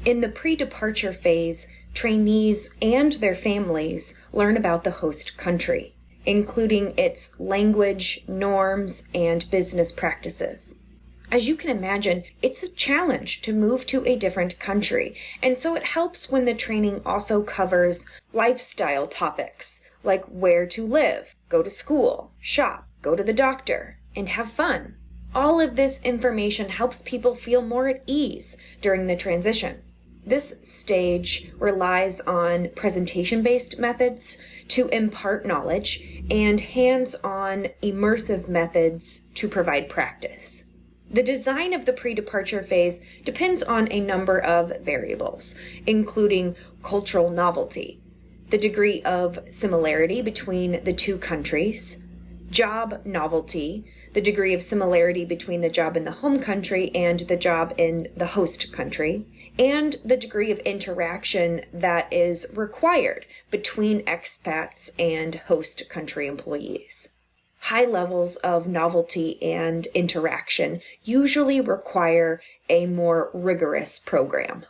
In the pre-departure phase, trainees and their families learn about the host country, including its language, norms, and business practices. As you can imagine, it's a challenge to move to a different country, and so it helps when the training also covers lifestyle topics, like where to live, go to school, shop, go to the doctor, and have fun. All of this information helps people feel more at ease during the transition. This stage relies on presentation-based methods to impart knowledge and hands-on immersive methods to provide practice. The design of the pre-departure phase depends on a number of variables, including cultural novelty, the degree of similarity between the two countries, job novelty, the degree of similarity between the job in the home country and the job in the host country, and the degree of interaction that is required between expats and host country employees. High levels of novelty and interaction usually require a more rigorous program.